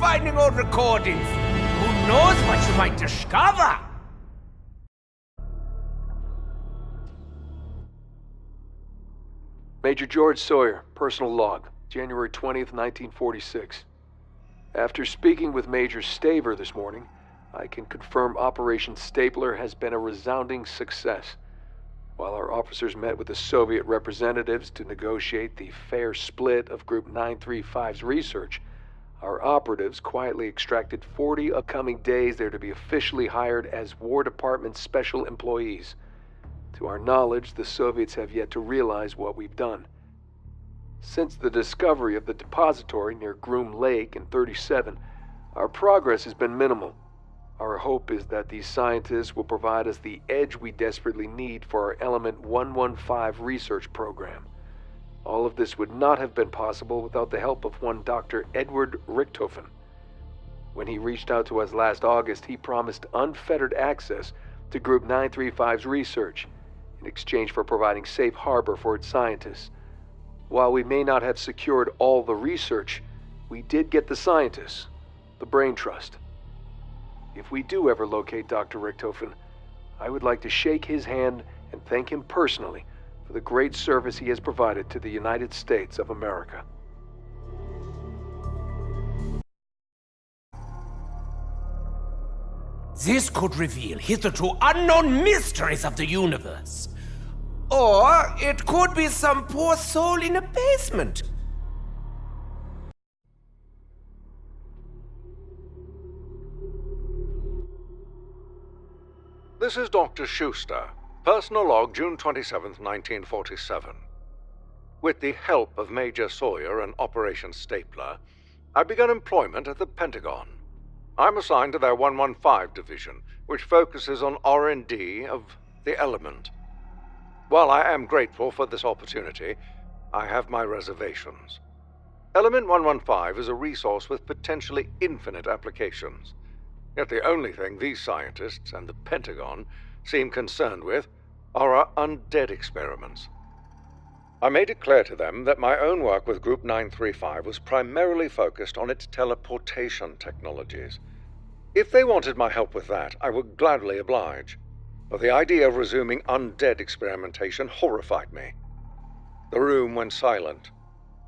finding old recordings. Who knows what you might discover? Major George Sawyer, personal log, January 20th, 1946. After speaking with Major Staver this morning, I can confirm Operation Stapler has been a resounding success. While our officers met with the Soviet representatives to negotiate the fair split of Group 935's research, our operatives quietly extracted 40 upcoming days there to be officially hired as War Department special employees. To our knowledge, the Soviets have yet to realize what we've done. Since the discovery of the depository near Groom Lake in '37, our progress has been minimal. Our hope is that these scientists will provide us the edge we desperately need for our Element 115 research program. All of this would not have been possible without the help of one Dr. Edward Richthofen. When he reached out to us last August, he promised unfettered access to Group 935's research in exchange for providing safe harbor for its scientists. While we may not have secured all the research, we did get the scientists, the brain trust. If we do ever locate Dr. Richthofen, I would like to shake his hand and thank him personally for the great service he has provided to the United States of America. This could reveal hitherto unknown mysteries of the universe. Or it could be some poor soul in a basement. This is Dr. Schuster, personal log, June 27th, 1947. With the help of Major Sawyer and Operation Stapler, I began employment at the Pentagon. I'm assigned to their 115 division, which focuses on R&D of the element. While I am grateful for this opportunity, I have my reservations. Element 115 is a resource with potentially infinite applications. Yet the only thing these scientists and the Pentagon seem concerned with are our undead experiments. I made it clear to them that my own work with Group 935 was primarily focused on its teleportation technologies. If they wanted my help with that, I would gladly oblige. But the idea of resuming undead experimentation horrified me. The room went silent.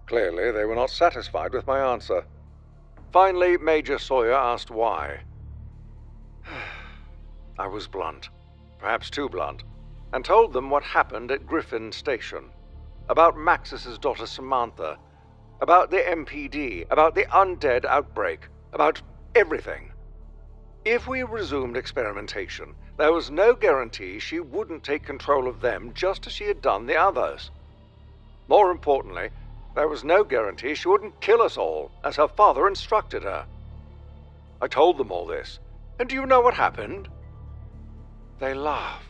Clearly, they were not satisfied with my answer. Finally, Major Sawyer asked why. I was blunt, perhaps too blunt, and told them what happened at Griffin Station, about Maxis's daughter Samantha, about the MPD, about the undead outbreak, about everything. If we resumed experimentation, there was no guarantee she wouldn't take control of them just as she had done the others. More importantly, there was no guarantee she wouldn't kill us all, as her father instructed her. I told them all this, and do you know what happened? They laughed.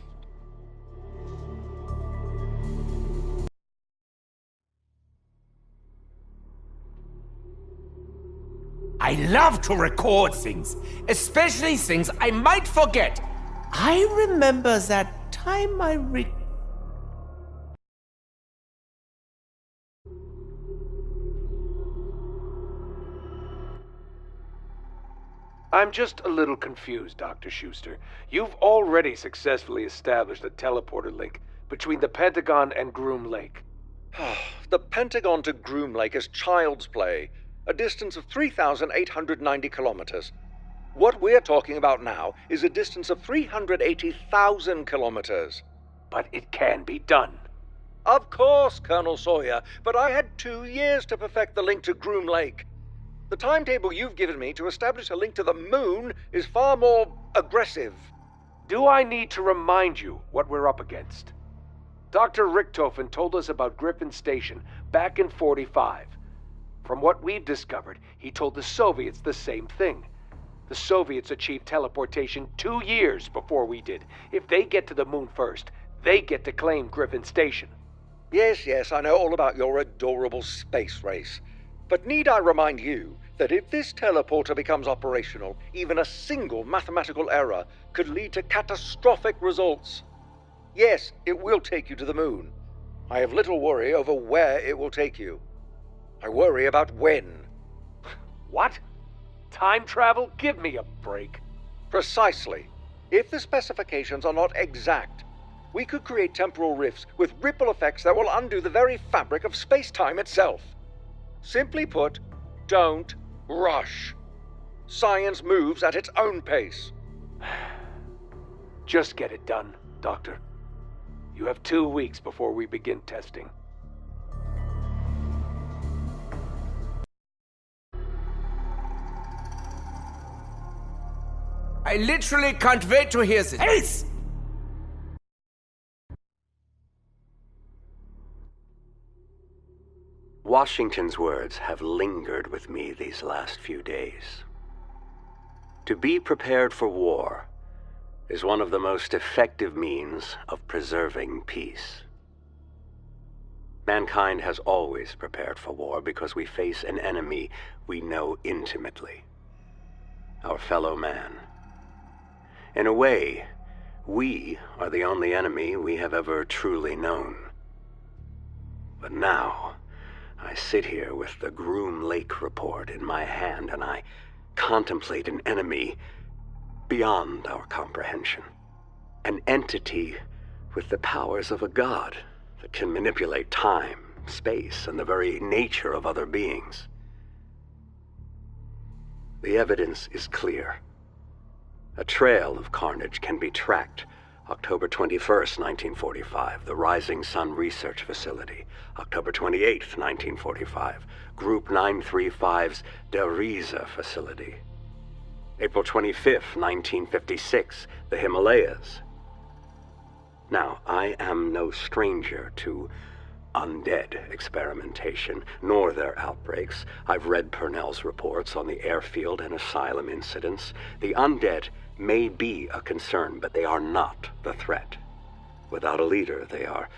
I love to record things, especially things I might forget. I remember that time I'm just a little confused, Dr. Schuster. You've already successfully established a teleporter link between the Pentagon and Groom Lake. The Pentagon to Groom Lake is child's play, a distance of 3,890 kilometers. What we're talking about now is a distance of 380,000 kilometers. But it can be done. Of course, Colonel Sawyer, but I had 2 years to perfect the link to Groom Lake. The timetable you've given me to establish a link to the moon is far more aggressive. Do I need to remind you what we're up against? Dr. Richthofen told us about Griffin Station back in '45. From what we've discovered, he told the Soviets the same thing. The Soviets achieved teleportation 2 years before we did. If they get to the moon first, they get to claim Griffin Station. Yes, I know all about your adorable space race. But need I remind you that if this teleporter becomes operational, even a single mathematical error could lead to catastrophic results? Yes, it will take you to the moon. I have little worry over where it will take you. I worry about when. What? Time travel? Give me a break. Precisely. If the specifications are not exact, we could create temporal rifts with ripple effects that will undo the very fabric of space-time itself. Simply put, don't rush. Science moves at its own pace. Just get it done, Doctor. You have 2 weeks before we begin testing. I literally can't wait to hear this. Ace! Washington's words have lingered with me these last few days. To be prepared for war is one of the most effective means of preserving peace. Mankind has always prepared for war because we face an enemy we know intimately, our fellow man. In a way, we are the only enemy we have ever truly known. But now, I sit here with the Groom Lake report in my hand and I contemplate an enemy beyond our comprehension. An entity with the powers of a god that can manipulate time, space, and the very nature of other beings. The evidence is clear. A trail of carnage can be tracked. October 21st, 1945, the Rising Sun Research Facility. October 28th, 1945, Group 935's Del Riza facility. April 25th, 1956, the Himalayas. Now, I am no stranger to undead experimentation, nor their outbreaks. I've read Purnell's reports on the airfield and asylum incidents. The undead may be a concern, but they are not the threat. Without a leader, they are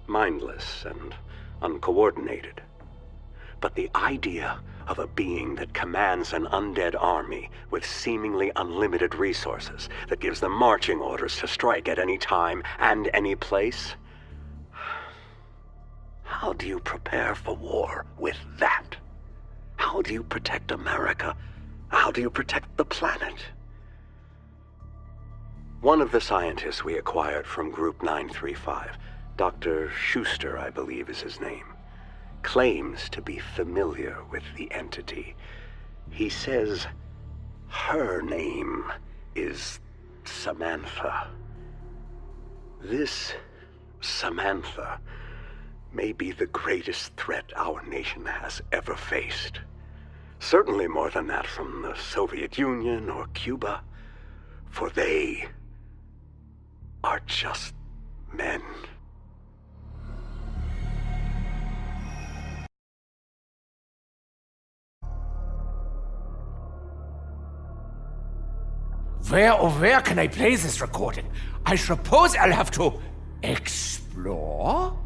mindless and uncoordinated. But the idea of a being that commands an undead army with seemingly unlimited resources, that gives them marching orders to strike at any time and any place, how do you prepare for war with that? How do you protect America? How do you protect the planet? One of the scientists we acquired from Group 935, Dr. Schuster, I believe is his name, claims to be familiar with the entity. He says her name is Samantha. This Samantha may be the greatest threat our nation has ever faced. Certainly more than that from the Soviet Union or Cuba, for they are just men. Where can I play this recording? I suppose I'll have to explore?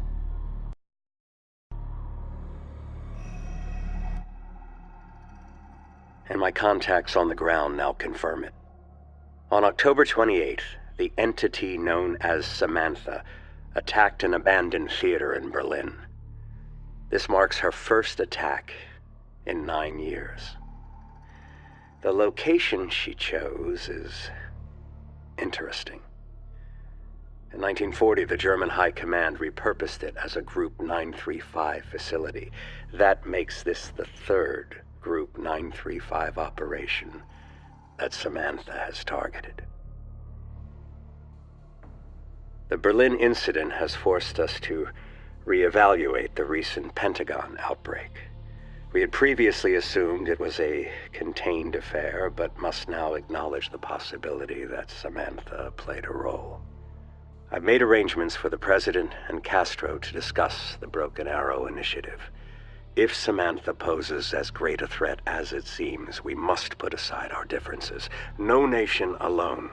And my contacts on the ground now confirm it. On October 28th, the entity known as Samantha attacked an abandoned theater in Berlin. This marks her first attack in 9 years. The location she chose is interesting. In 1940, the German High Command repurposed it as a Group 935 facility. That makes this the third Group 935 operation that Samantha has targeted. The Berlin incident has forced us to reevaluate the recent Pentagon outbreak. We had previously assumed it was a contained affair, but must now acknowledge the possibility that Samantha played a role. I've made arrangements for the President and Castro to discuss the Broken Arrow initiative. If Samantha poses as great a threat as it seems, we must put aside our differences. No nation alone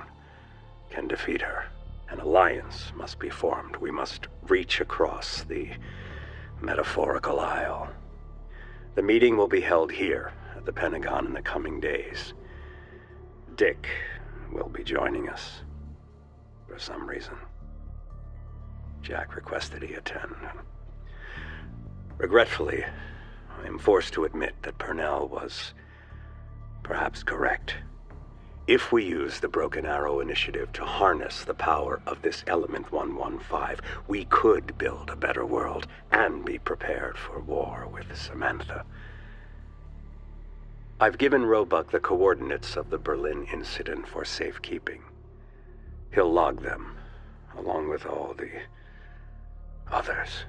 can defeat her. An alliance must be formed. We must reach across the metaphorical aisle. The meeting will be held here at the Pentagon in the coming days. Dick will be joining us for some reason. Jack requested he attend. Regretfully, I am forced to admit that Purnell was Perhaps correct. If we use the Broken Arrow Initiative to harness the power of this Element 115, we could build a better world and be prepared for war with Samantha. I've given Roebuck the coordinates of the Berlin incident for safekeeping. He'll log them, along with all the others.